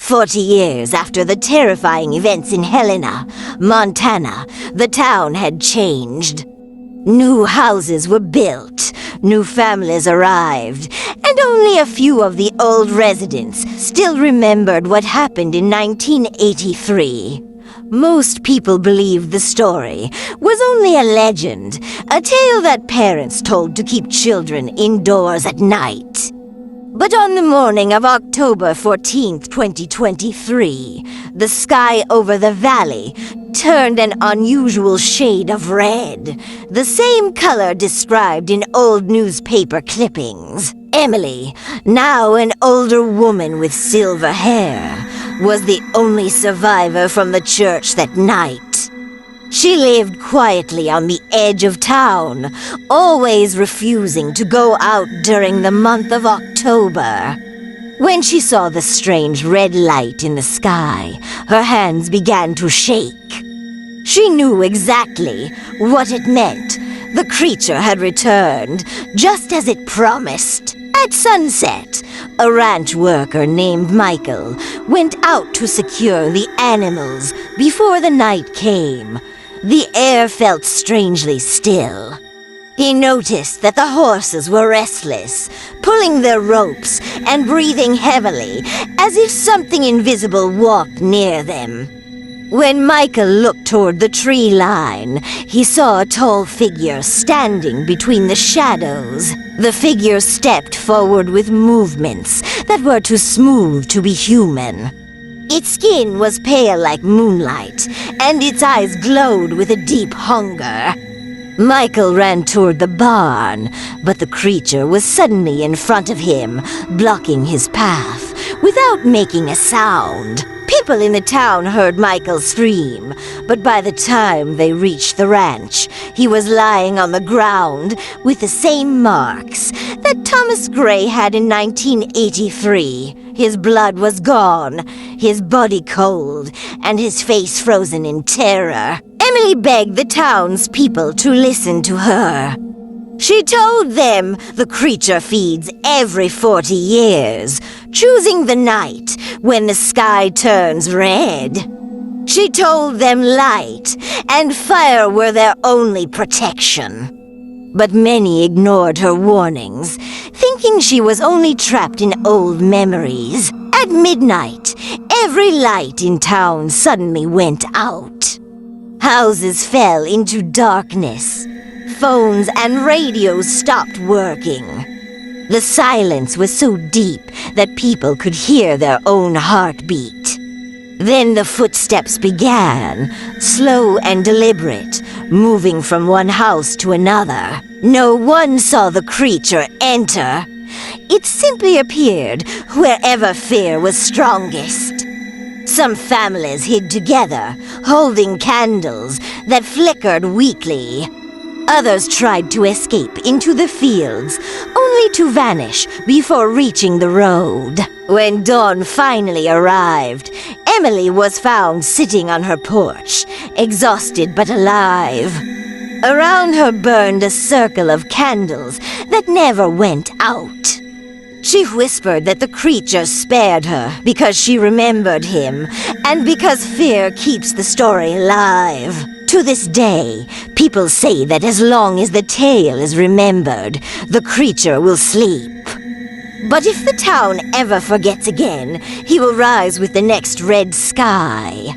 40 years after the terrifying events in Helena, Montana, the town had changed. New houses were built, new families arrived, and only a few of the old residents still remembered what happened in 1983. Most people believed the story was only a legend, a tale that parents told to keep children indoors at night. But on the morning of October 14th, 2023, the sky over the valley turned an unusual shade of red, the same color described in old newspaper clippings. Emily, now an older woman with silver hair, was the only survivor from the church that night. She lived quietly on the edge of town, always refusing to go out during the month of October. When she saw the strange red light in the sky, her hands began to shake. She knew exactly what it meant. The creature had returned, just as it promised. At sunset, a ranch worker named Michael went out to secure the animals before the night came. The air felt strangely still. He noticed that the horses were restless, pulling their ropes and breathing heavily, as if something invisible walked near them. When Michael looked toward the tree line, he saw a tall figure standing between the shadows. The figure stepped forward with movements that were too smooth to be human. Its skin was pale like moonlight, and its eyes glowed with a deep hunger. Michael ran toward the barn, but the creature was suddenly in front of him, blocking his path, without making a sound. People in the town heard Michael scream, but by the time they reached the ranch, he was lying on the ground with the same marks that Thomas Gray had in 1983. His blood was gone, his body cold, and his face frozen in terror. Emily begged the townspeople to listen to her. She told them the creature feeds every 40 years, choosing the night when the sky turns red. She told them light and fire were their only protection. But many ignored her warnings, thinking she was only trapped in old memories. At midnight, every light in town suddenly went out. Houses fell into darkness. Phones and radios stopped working. The silence was so deep that people could hear their own heartbeat. Then the footsteps began, slow and deliberate, moving from one house to another. No one saw the creature enter. It simply appeared wherever fear was strongest. Some families hid together, holding candles that flickered weakly. Others tried to escape into the fields, only to vanish before reaching the road. When dawn finally arrived, Emily was found sitting on her porch, exhausted but alive. Around her burned a circle of candles that never went out. She whispered that the creature spared her because she remembered him, and because fear keeps the story alive. To this day, people say that as long as the tale is remembered, the creature will sleep. But if the town ever forgets again, he will rise with the next red sky.